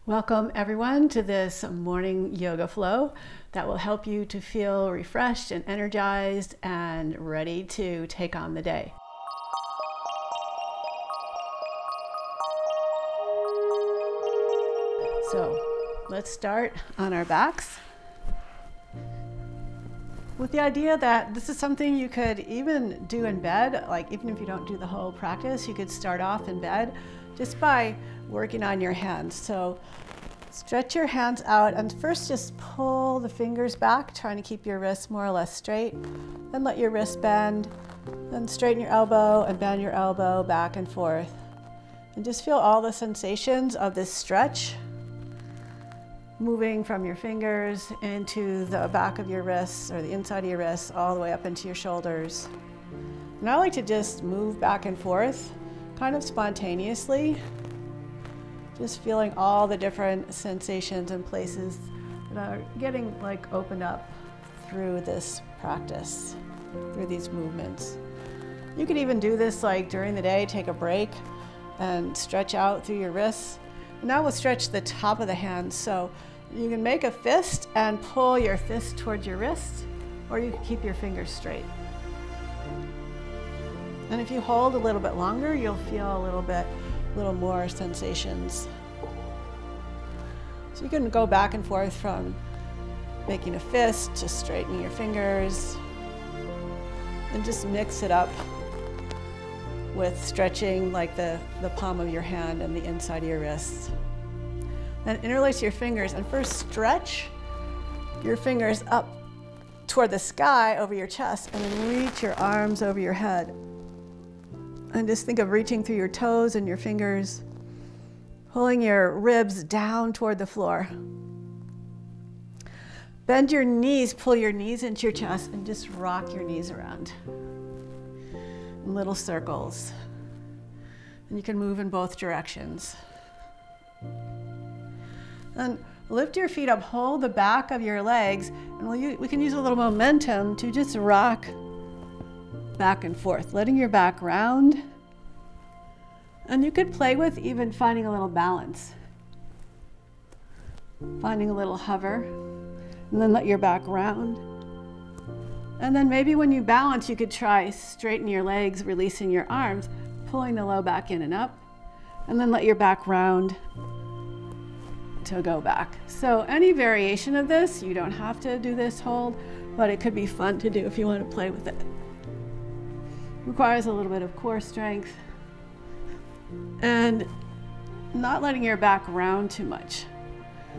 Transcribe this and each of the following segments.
Welcome everyone to this morning yoga flow that will help you to feel refreshed and energized and ready to take on the day. So let's start on our backs with the idea that this is something you could even do in bed. Like even if you don't do the whole practice, you could start off in bed just by working on your hands. So stretch your hands out and first just pull the fingers back, trying to keep your wrists more or less straight. Then let your wrist bend, then straighten your elbow and bend your elbow back and forth. And just feel all the sensations of this stretch, moving from your fingers into the back of your wrists or the inside of your wrists, all the way up into your shoulders. And I like to just move back and forth, kind of spontaneously, just feeling all the different sensations and places that are getting opened up through this practice, through these movements. You could even do this during the day, take a break and stretch out through your wrists. And now we'll stretch the top of the hands. So you can make a fist and pull your fist towards your wrist, or you can keep your fingers straight. And if you hold a little bit longer, you'll feel a little more sensations. So you can go back and forth from making a fist to straightening your fingers, and just mix it up with stretching the palm of your hand and the inside of your wrists. Then interlace your fingers and first stretch your fingers up toward the sky over your chest, and then reach your arms over your head. And just think of reaching through your toes and your fingers, pulling your ribs down toward the floor. Bend your knees, pull your knees into your chest, and just rock your knees around in little circles. And you can move in both directions. And lift your feet up, hold the back of your legs, and we can use a little momentum to just rock back and forth, letting your back round. And you could play with even finding a little balance, finding a little hover, and then let your back round. And then maybe when you balance, you could try straighten your legs, releasing your arms, pulling the low back in and up, and then let your back round to go back. So any variation of this, you don't have to do this hold, but it could be fun to do if you want to play with it. Requires a little bit of core strength and not letting your back round too much.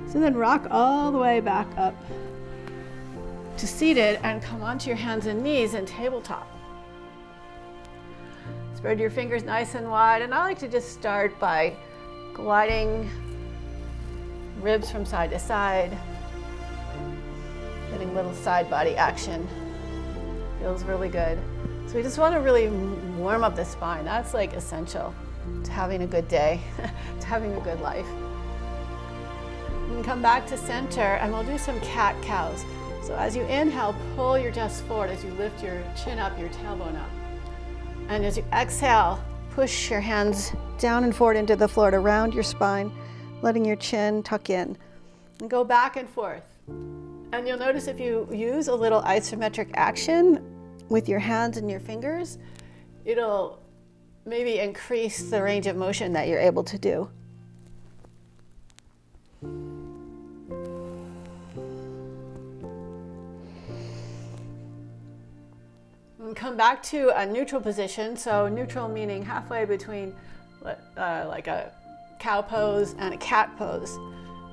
So then rock all the way back up to seated and come onto your hands and knees in tabletop. Spread your fingers nice and wide, and I like to just start by gliding ribs from side to side, getting little side body action. Feels really good. So we just want to really warm up the spine. That's essential to having a good day, to having a good life. You can come back to center and we'll do some cat-cows. So as you inhale, pull your chest forward as you lift your chin up, your tailbone up. And as you exhale, push your hands down and forward into the floor to round your spine, letting your chin tuck in. And go back and forth. And you'll notice if you use a little isometric action with your hands and your fingers, it'll maybe increase the range of motion that you're able to do. And come back to a neutral position. So neutral meaning halfway between like a cow pose and a cat pose.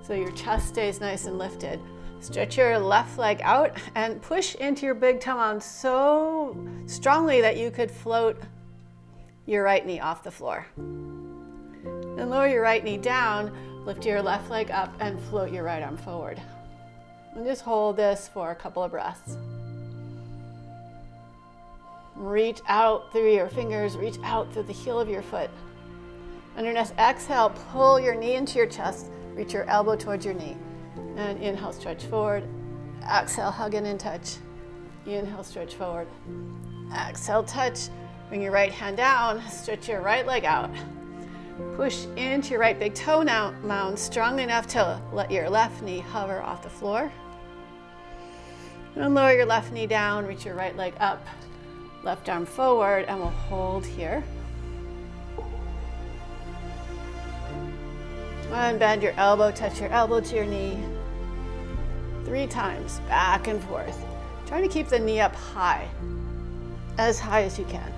So your chest stays nice and lifted. Stretch your left leg out and push into your big toe mound so strongly that you could float your right knee off the floor. Then lower your right knee down, lift your left leg up and float your right arm forward. And just hold this for a couple of breaths. Reach out through your fingers, reach out through the heel of your foot. On your next exhale, pull your knee into your chest, reach your elbow towards your knee. And inhale, stretch forward. Exhale, hug and in touch. Inhale, stretch forward. Exhale, touch. Bring your right hand down, stretch your right leg out. Push into your right big toe now, mound strongly enough to let your left knee hover off the floor. And lower your left knee down, reach your right leg up, left arm forward, and we'll hold here. And bend your elbow, touch your elbow to your knee. 3 times, back and forth. Trying to keep the knee up high as you can.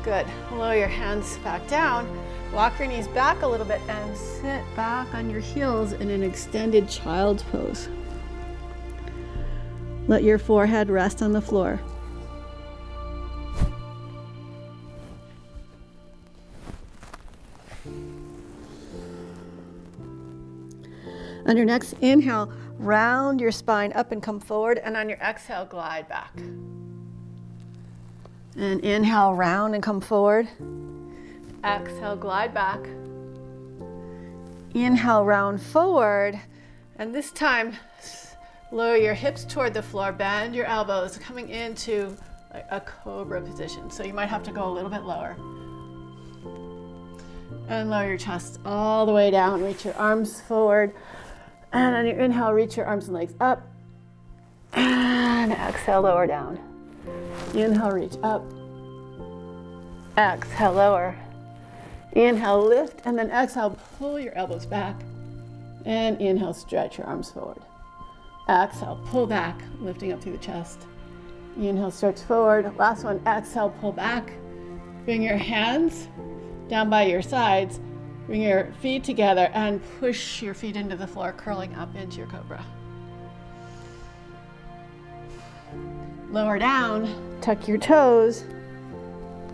Good. Lower your hands back down. Walk your knees back a little bit and sit back on your heels in an extended child's pose. Let your forehead rest on the floor. On your next inhale, round your spine up and come forward, and on your exhale, glide back. And inhale, round and come forward. Exhale, glide back. Inhale, round forward. And this time, lower your hips toward the floor, bend your elbows, coming into a cobra position. So you might have to go a little bit lower. And lower your chest all the way down, reach your arms forward. And on your inhale, reach your arms and legs up. And exhale, lower down. Inhale, reach up. Exhale, lower. Inhale, lift, and then exhale, pull your elbows back. And inhale, stretch your arms forward. Exhale, pull back, lifting up through the chest. Inhale, stretch forward. Last one, exhale, pull back. Bring your hands down by your sides. Bring your feet together and push your feet into the floor, curling up into your cobra. Lower down, tuck your toes,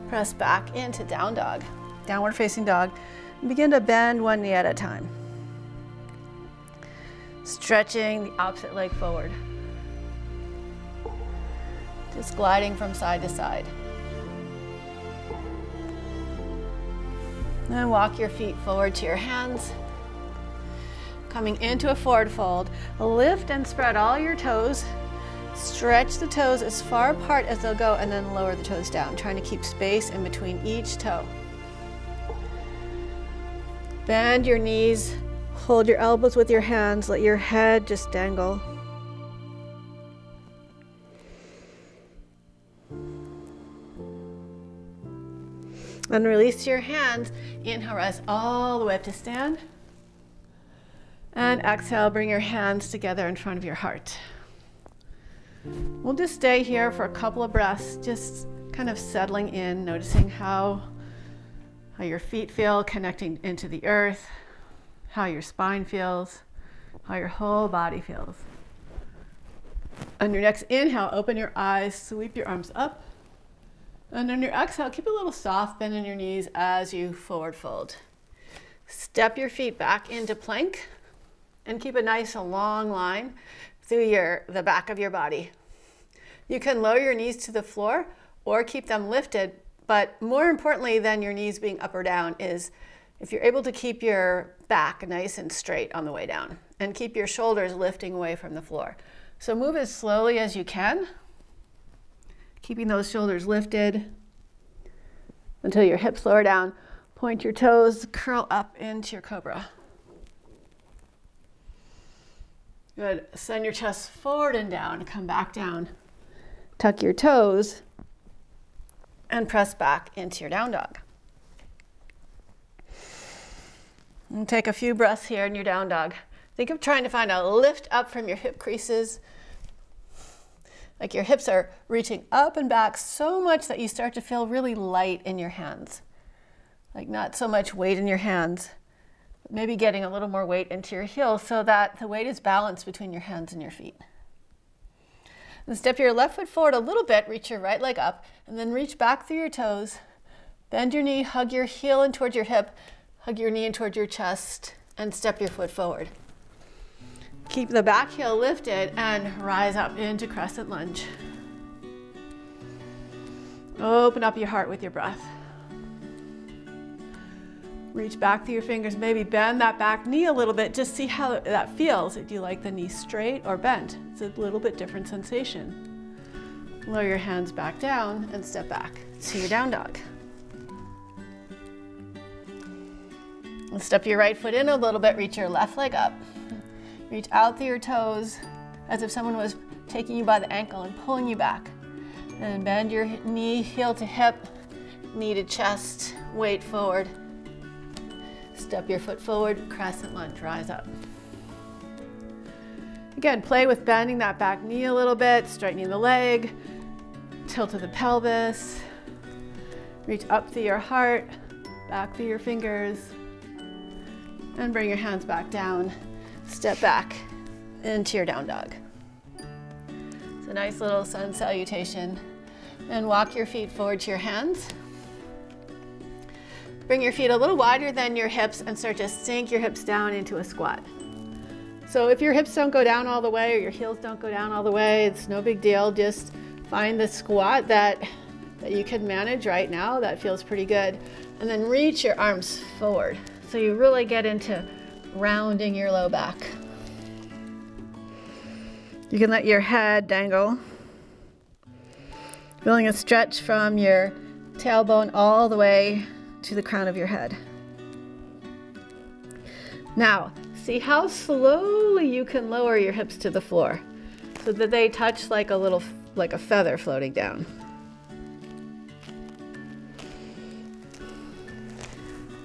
press back into down dog, downward facing dog, and begin to bend one knee at a time. Stretching the opposite leg forward. Just gliding from side to side. And walk your feet forward to your hands. Coming into a forward fold, lift and spread all your toes. Stretch the toes as far apart as they'll go and then lower the toes down, trying to keep space in between each toe. Bend your knees, hold your elbows with your hands, let your head just dangle. And release your hands. Inhale, rise all the way up to stand. And exhale, bring your hands together in front of your heart. We'll just stay here for a couple of breaths, just kind of settling in, noticing how your feet feel connecting into the earth, how your spine feels, how your whole body feels. On your next inhale, open your eyes, sweep your arms up. And on your exhale, keep a little soft bend in your knees as you forward fold. Step your feet back into plank and keep a nice long line through the back of your body. You can lower your knees to the floor or keep them lifted, but more importantly than your knees being up or down is if you're able to keep your back nice and straight on the way down and keep your shoulders lifting away from the floor. So move as slowly as you can, keeping those shoulders lifted until your hips lower down. Point your toes, curl up into your cobra. Good. Send your chest forward and down. Come back down. Tuck your toes and press back into your down dog. And take a few breaths here in your down dog. Think of trying to find a lift up from your hip creases. Like your hips are reaching up and back so much that you start to feel really light in your hands. Like not so much weight in your hands, but maybe getting a little more weight into your heels so that the weight is balanced between your hands and your feet. And step your left foot forward a little bit, reach your right leg up, and then reach back through your toes. Bend your knee, hug your heel in towards your hip, hug your knee in towards your chest, and step your foot forward. Keep the back heel lifted and rise up into Crescent Lunge. Open up your heart with your breath. Reach back through your fingers, maybe bend that back knee a little bit, just see how that feels. Do you like the knee straight or bent? It's a little bit different sensation. Lower your hands back down and step back to your down dog. Step your right foot in a little bit, reach your left leg up. Reach out through your toes as if someone was taking you by the ankle and pulling you back. And bend your knee, heel to hip, knee to chest, weight forward. Step your foot forward, crescent lunge, rise up. Again, play with bending that back knee a little bit, straightening the leg, tilt to the pelvis, reach up through your heart, back through your fingers, and bring your hands back down. Step back into your down dog. It's a nice little sun salutation. And walk your feet forward to your hands. Bring your feet a little wider than your hips and start to sink your hips down into a squat. So if your hips don't go down all the way or your heels don't go down all the way, it's no big deal. Just find the squat that you can manage right now. That feels pretty good. And then reach your arms forward. So you really get into rounding your low back. You can let your head dangle. Feeling a stretch from your tailbone all the way to the crown of your head. Now, see how slowly you can lower your hips to the floor so that they touch like a feather floating down.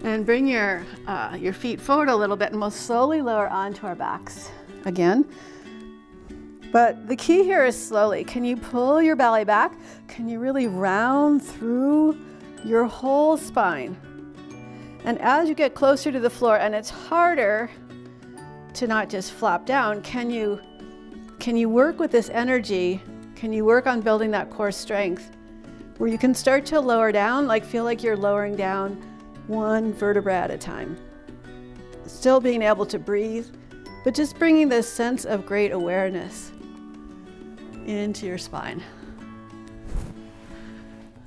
And bring your feet forward a little bit and we'll slowly lower onto our backs again. But the key here is slowly. Can you pull your belly back? Can you really round through your whole spine? And as you get closer to the floor, and it's harder to not just flop down, can you work with this energy? Can you work on building that core strength where you can start to lower down, like feel like you're lowering down one vertebra at a time? Still being able to breathe, but just bringing this sense of great awareness into your spine.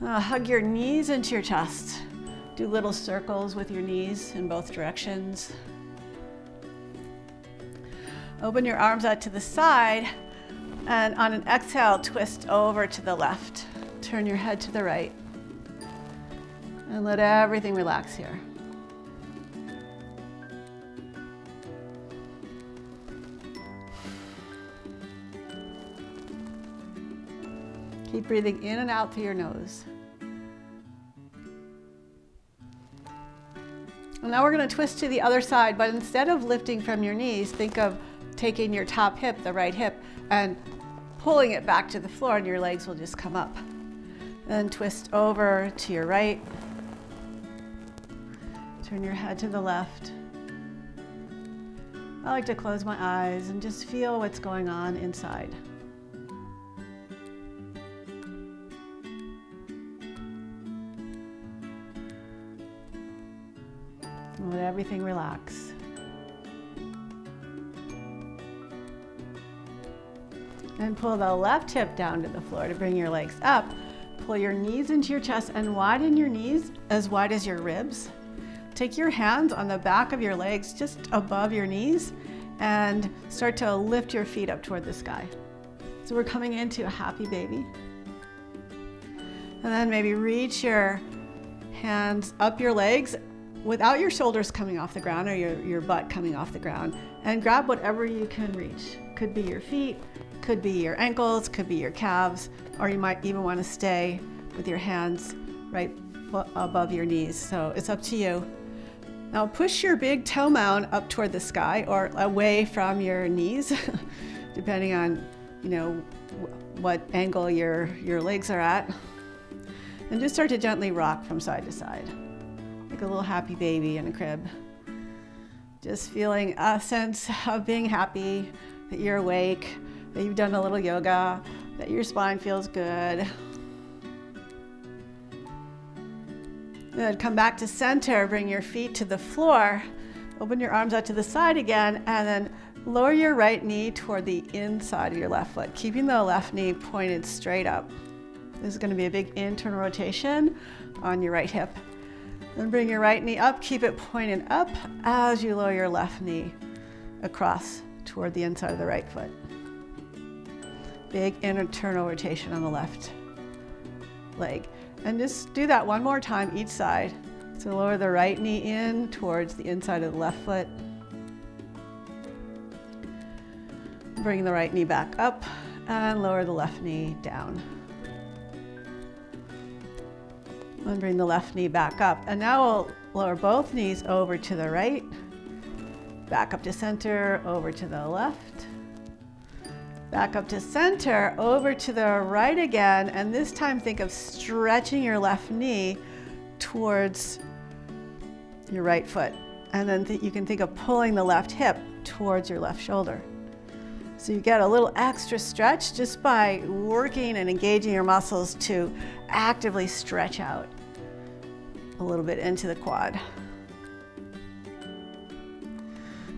Hug your knees into your chest. Do little circles with your knees in both directions. Open your arms out to the side, and on an exhale, twist over to the left. Turn your head to the right. And let everything relax here. Keep breathing in and out through your nose. And now we're going to twist to the other side, but instead of lifting from your knees, think of taking your top hip, the right hip, and pulling it back to the floor, and your legs will just come up. Then twist over to your right. Turn your head to the left. I like to close my eyes and just feel what's going on inside. Let everything relax. And pull the left hip down to the floor to bring your legs up. Pull your knees into your chest and widen your knees as wide as your ribs. Take your hands on the back of your legs just above your knees and start to lift your feet up toward the sky. So we're coming into a happy baby. And then maybe reach your hands up your legs without your shoulders coming off the ground or your butt coming off the ground, and grab whatever you can reach. Could be your feet, could be your ankles, could be your calves, or you might even want to stay with your hands right above your knees. So it's up to you. Now push your big toe mound up toward the sky or away from your knees, depending on what angle your legs are at. And just start to gently rock from side to side, like a little happy baby in a crib. Just feeling a sense of being happy, that you're awake, that you've done a little yoga, that your spine feels good. Good, come back to center, bring your feet to the floor, open your arms out to the side again, and then lower your right knee toward the inside of your left foot, keeping the left knee pointed straight up. This is going to be a big internal rotation on your right hip. Then bring your right knee up, keep it pointed up as you lower your left knee across toward the inside of the right foot. Big internal rotation on the left leg. And just do that one more time each side. So lower the right knee in towards the inside of the left foot. Bring the right knee back up and lower the left knee down. And bring the left knee back up. And now we'll lower both knees over to the right, back up to center, over to the left, back up to center, over to the right again. And this time think of stretching your left knee towards your right foot. And then you can think of pulling the left hip towards your left shoulder. So you get a little extra stretch just by working and engaging your muscles to actively stretch out a little bit into the quad.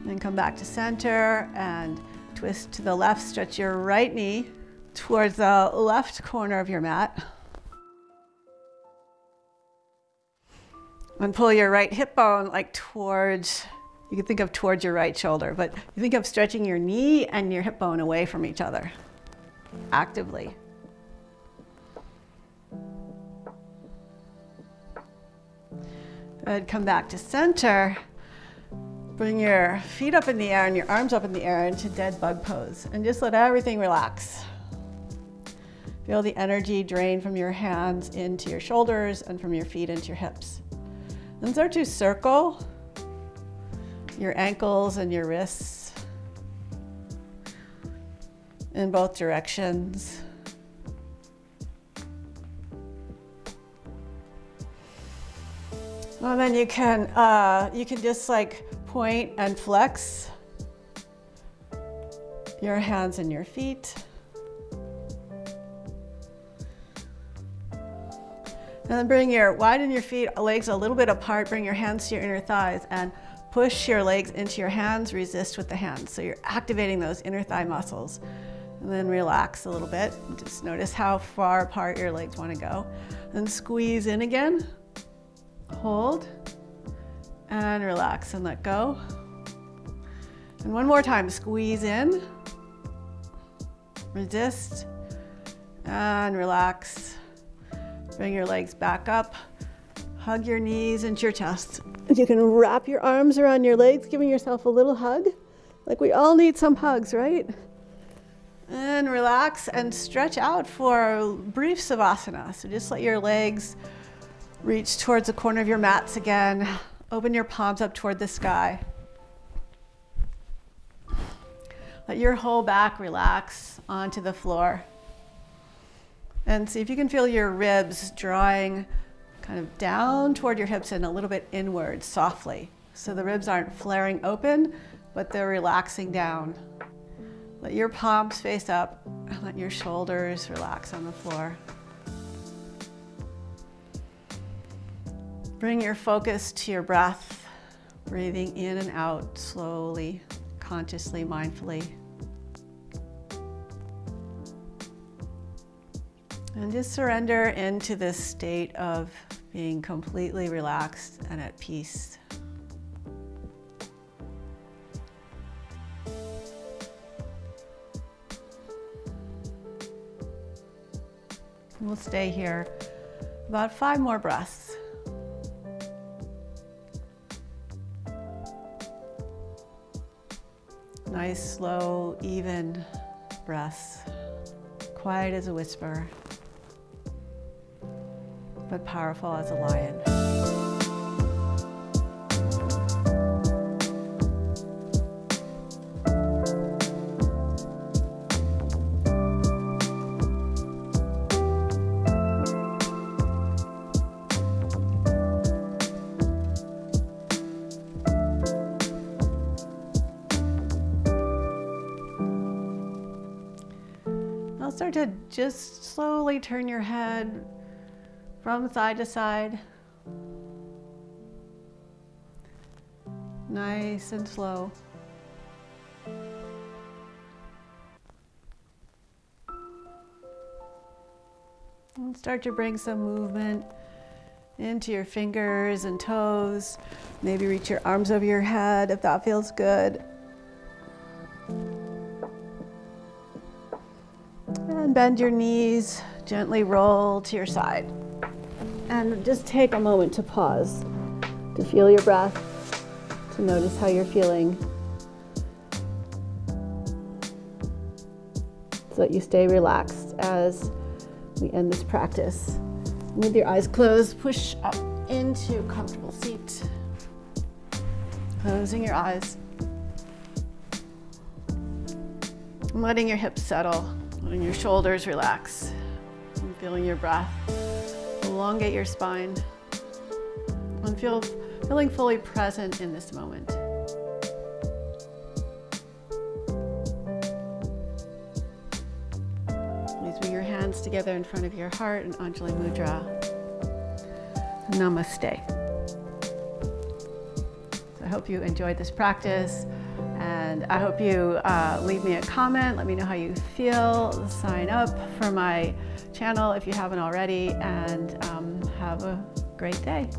Then come back to center and twist to the left. Stretch your right knee towards the left corner of your mat. And pull your right hip bone like towards, you can think of towards your right shoulder, but you think of stretching your knee and your hip bone away from each other actively. Good, come back to center. Bring your feet up in the air and your arms up in the air into dead bug pose. And just let everything relax. Feel the energy drain from your hands into your shoulders and from your feet into your hips. Then start to circle your ankles and your wrists in both directions. Well, then you can just like point and flex your hands and your feet. And then widen your feet, legs a little bit apart, bring your hands to your inner thighs and push your legs into your hands, resist with the hands. So you're activating those inner thigh muscles. And then relax a little bit. Just notice how far apart your legs want to go. Then squeeze in again. Hold and relax and let go. And one more time, squeeze in, resist and relax. Bring your legs back up, hug your knees into your chest. You can wrap your arms around your legs, giving yourself a little hug. Like we all need some hugs, right? And relax and stretch out for a brief Savasana. So just let your legs reach towards the corner of your mats again. Open your palms up toward the sky. Let your whole back relax onto the floor. And see if you can feel your ribs drawing kind of down toward your hips and a little bit inward softly. So the ribs aren't flaring open, but they're relaxing down. Let your palms face up and let your shoulders relax on the floor. Bring your focus to your breath, breathing in and out slowly, consciously, mindfully. And just surrender into this state of being completely relaxed and at peace. We'll stay here about 5 more breaths. Nice, slow, even breaths, quiet as a whisper, but powerful as a lion. Now start to just slowly turn your head from side to side. Nice and slow. And start to bring some movement into your fingers and toes. Maybe reach your arms over your head if that feels good. And bend your knees, gently roll to your side. And just take a moment to pause to feel your breath, to notice how you're feeling, so that you stay relaxed as we end this practice. With your eyes closed, push up into a comfortable seat. Closing your eyes. And letting your hips settle, letting your shoulders relax. And feeling your breath. Elongate your spine. And feeling fully present in this moment. Please bring your hands together in front of your heart in Anjali Mudra. Namaste. I hope you enjoyed this practice, and I hope you leave me a comment. Let me know how you feel. Sign up for my channel if you haven't already, and have a great day.